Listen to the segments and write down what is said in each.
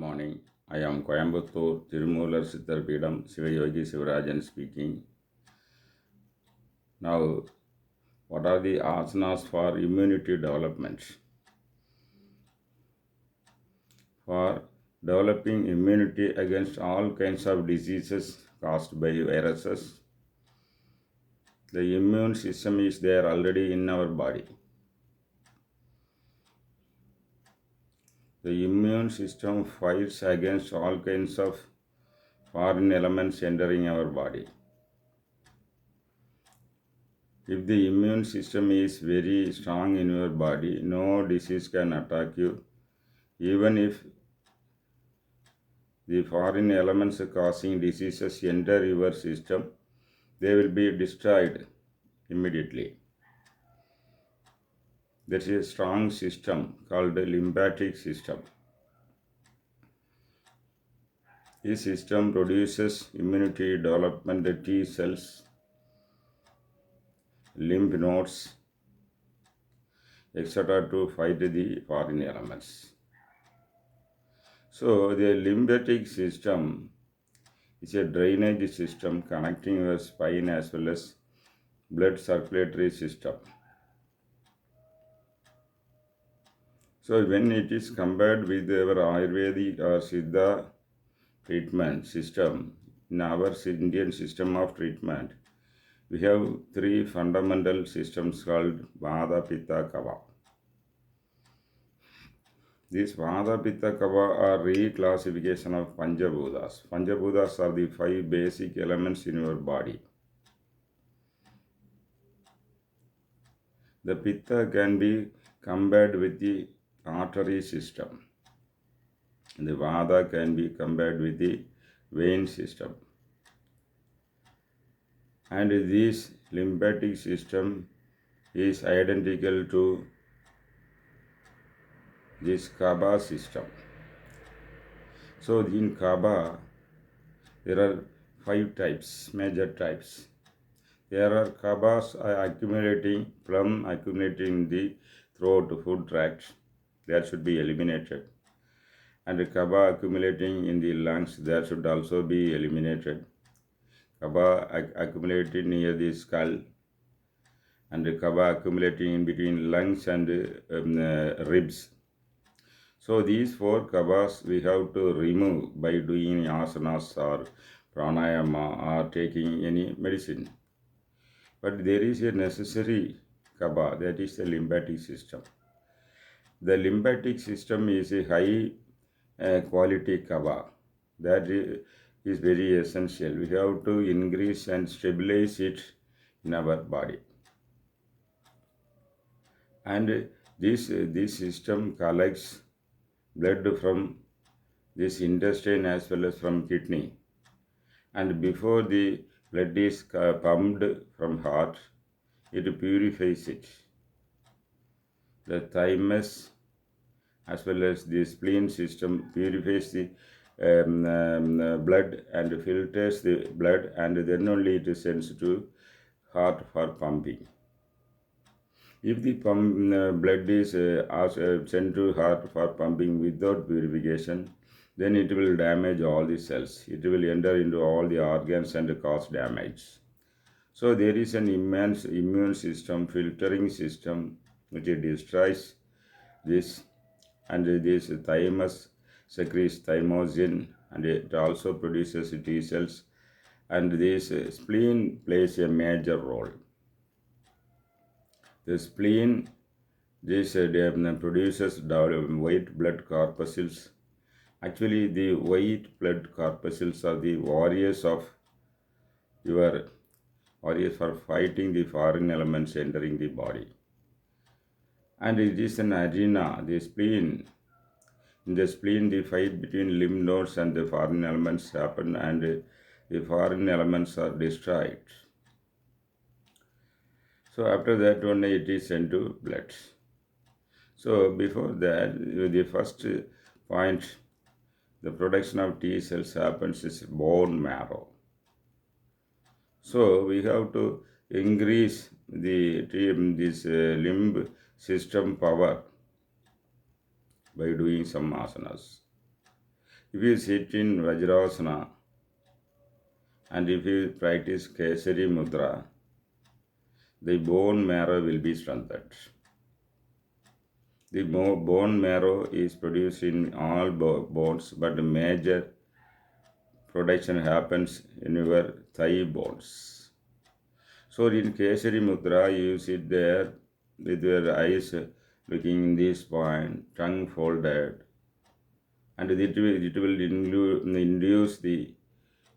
morning. I am Coimbatore Tirumular Sittarpidam Sivayogi Sivarajan speaking. Now, what are the asanas for immunity development? For developing immunity against all kinds of diseases caused by viruses, the immune system is there already in our body. The immune system fights against all kinds of foreign elements entering our body. If the immune system is very strong in your body, no disease can attack you. Even if the foreign elements causing diseases enter your system, they will be destroyed immediately. There is a strong system called the lymphatic system. This system produces immunity development T cells, lymph nodes, etc. to fight the foreign elements. So the lymphatic system is a drainage system connecting your spine as well as blood circulatory system. So when it is compared with our Ayurvedic or Siddha treatment system, in our Indian system of treatment, we have three fundamental systems called Vata, Pitta, Kapha. These Vata, Pitta, Kapha are reclassification of Panchabhutas. Panchabhutas are the five basic elements in your body. The Pitta can be compared with the artery system. The Vata can be compared with the vein system. And this lymphatic system is identical to this Kapha system. So in Kapha, there are five types, major types. There are Kaphas accumulating in the throat, food tract, that should be eliminated. And Kapha accumulating in the lungs, that should also be eliminated. Kapha accumulating near the skull, and Kapha accumulating in between lungs and ribs. So these four Kaphas we have to remove by doing asanas or pranayama or taking any medicine. But there is a necessary Kapha, that is the lymphatic system. The lymphatic system is a high quality Kapha. That is very essential. We have to increase and stabilize it in our body. And this system collects blood from this intestine as well as from kidney. And before the blood is pumped from heart, it purifies it. The thymus as well as the spleen system purifies the blood and filters the blood, and then only it sends to heart for pumping. If the blood is sent to heart for pumping without purification, then it will damage all the cells. It will enter into all the organs and cause damage. So there is an immense immune system, filtering system, which destroys this, and this thymus secretes thymosin, and it also produces T cells, and this spleen plays a major role. The spleen produces white blood corpuscles. Actually, the white blood corpuscles are the warriors for fighting the foreign elements entering the body. And it is an arena, the spleen. In the spleen, the fight between lymph nodes and the foreign elements happen, and the foreign elements are destroyed. So after that only it is sent to blood. So before that, the first point, the production of T cells happens is bone marrow. So we have to increase this lymph system power by doing some asanas. If you sit in Vajrasana and if you practice Kesari Mudra, the bone marrow will be strengthened. The bone marrow is produced in all bones, but the major production happens in your thigh bones. So in Kesari Mudra, you sit there with your eyes looking in this point, tongue folded, and it will induce the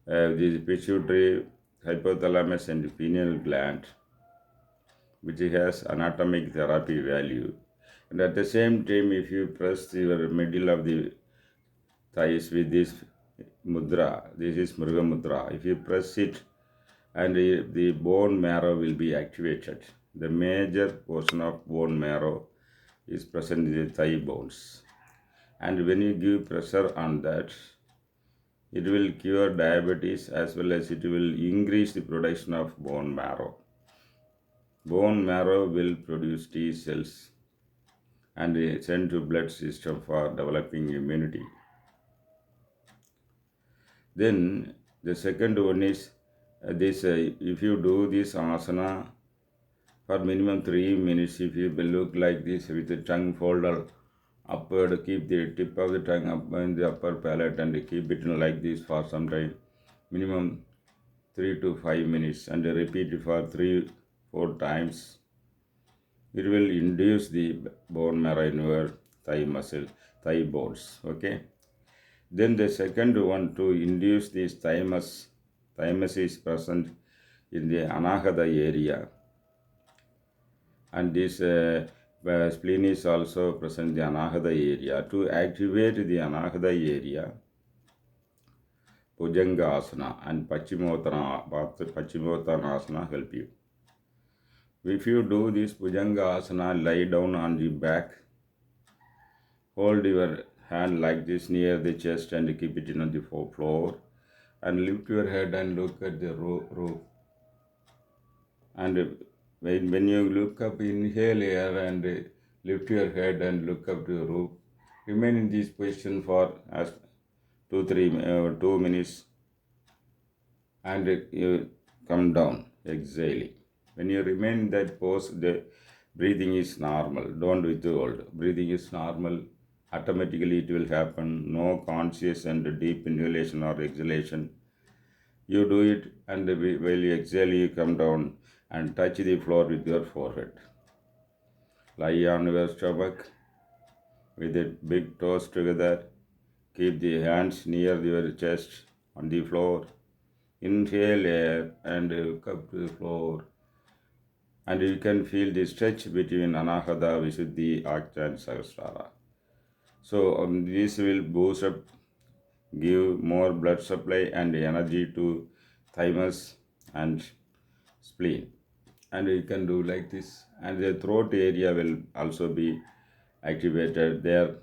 pituitary, hypothalamus, and pineal gland, which has anatomic therapy value. And at the same time, if you press your middle of the thighs with this mudra, this is Mruga Mudra, if you press it, and the bone marrow will be activated. The major portion of bone marrow is present in the thigh bones. And when you give pressure on that, it will cure diabetes as well as it will increase the production of bone marrow. Bone marrow will produce T cells and send to blood system for developing immunity. Then the second one is if you do this asana for minimum 3 minutes, if you will look like this with the tongue folded upward, keep the tip of the tongue up in the upper palate and keep it like this for some time, minimum 3 to 5 minutes, and repeat it for 3-4 times. It will induce the bone marrow in your thigh bones. Okay. Then the second one, to induce this thymus. Thymus is present in the anahata area, and this spleen is also present in the anahata area. To activate the anahata area, Bhujanga asana and Paschimottanasana help you. If you do this Bhujanga asana, lie down on the back, hold your hand like this near the chest and keep it on the floor, and lift your head and look at the roof. And when you look up, inhale air and lift your head and look up to the roof. Remain in this position for 2 minutes, and you come down, exhaling. When you remain in that pose, the breathing is normal. Don't withhold. Breathing is normal. Automatically it will happen. No conscious and deep inhalation or exhalation. You do it, and while you exhale, you come down and touch the floor with your forehead. Lie on your stomach with the big toes together. Keep the hands near your chest on the floor. Inhale air and look up to the floor. And you can feel the stretch between Anahata, Visuddhi, Ajna and Sahasrara. So this will boost up, give more blood supply and energy to thymus and spleen. And you can do like this. And the throat area will also be activated there.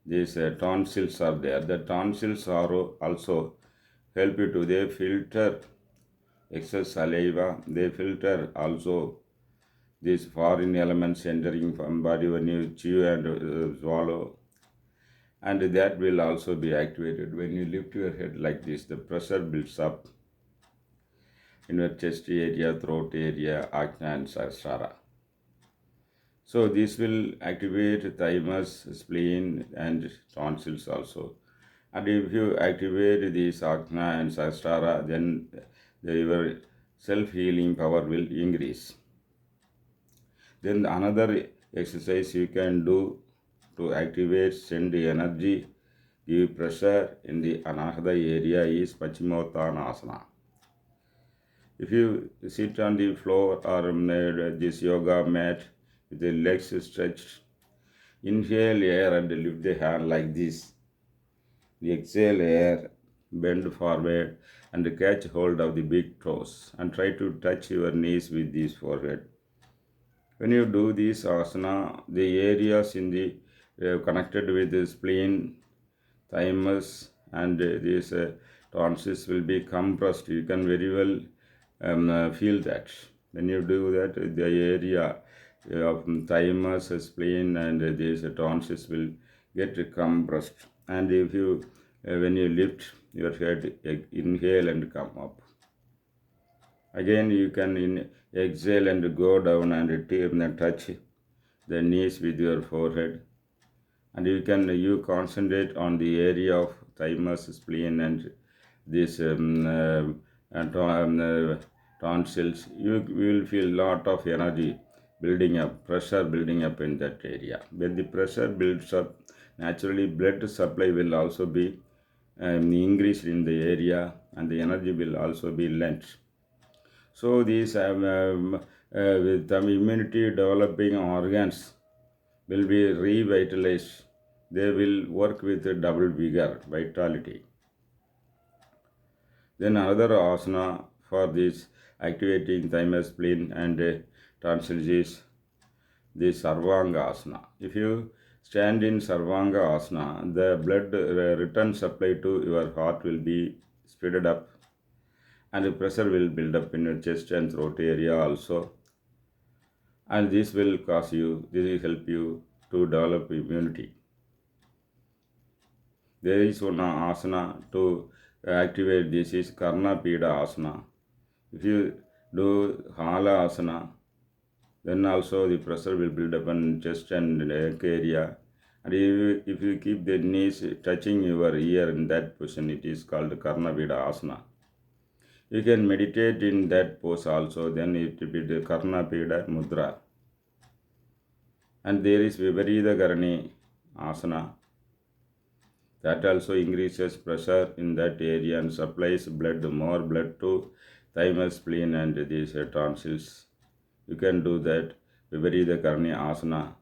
These tonsils are there. The tonsils are also help you to, they filter excess saliva. They filter also these foreign elements entering from body when you chew and swallow. And that will also be activated. When you lift your head like this, the pressure builds up in your chest area, throat area, Ajna and Sahasrara. So this will activate thymus, spleen and tonsils also. And if you activate these Ajna and Sahasrara, then your self-healing power will increase. Then another exercise you can do to activate, send the energy, give pressure in the Anahata area is Paschimottanasana. If you sit on the floor or this yoga mat with the legs stretched, inhale air and lift the hand like this. Exhale air, bend forward and catch hold of the big toes and try to touch your knees with this forehead. When you do this asana, the areas in the connected with the spleen, thymus and these tonsils will be compressed. You can very well feel that. When you do that, the area of thymus, spleen and these tonsils will get compressed. And if you when you lift your head, inhale and come up. Again, you can exhale and go down and touch the knees with your forehead. And you concentrate on the area of thymus, spleen, and this tonsils. You will feel lot of energy building up, pressure building up in that area. When the pressure builds up, naturally blood supply will also be increased in the area, and the energy will also be lent. So these with the immunity developing organs will be revitalized. They will work with a double vigor, vitality. Then another asana for this activating thymus, spleen, and tonsils is the Sarvanga asana. If you stand in Sarvanga asana, the blood return supply to your heart will be speeded up, and the pressure will build up in your chest and throat area also. And this will help you to develop immunity. There is one asana to activate this is Karna Pida asana. If you do Hala asana, then also the pressure will build up in chest and neck area. And if you keep the knees touching your ear in that position, it is called Karna Pida asana. You can meditate in that pose also, then it will be the Karna Pida mudra. And there is Viparita Karani asana. That also increases pressure in that area and supplies more blood to thymus, spleen, and these tonsils. You can do that, Viparita Karani asana,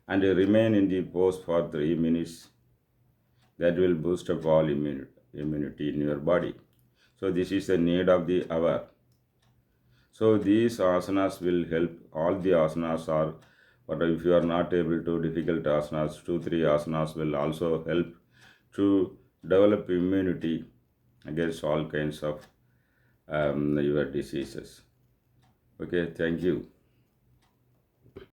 and remain in the pose for 3 minutes. That will boost up all immunity in your body. So this is the need of the hour. So these asanas will help. All the asanas are, but if you are not able to, difficult asanas, 2-3 asanas will also help to develop immunity against all kinds of your diseases. Okay, thank you.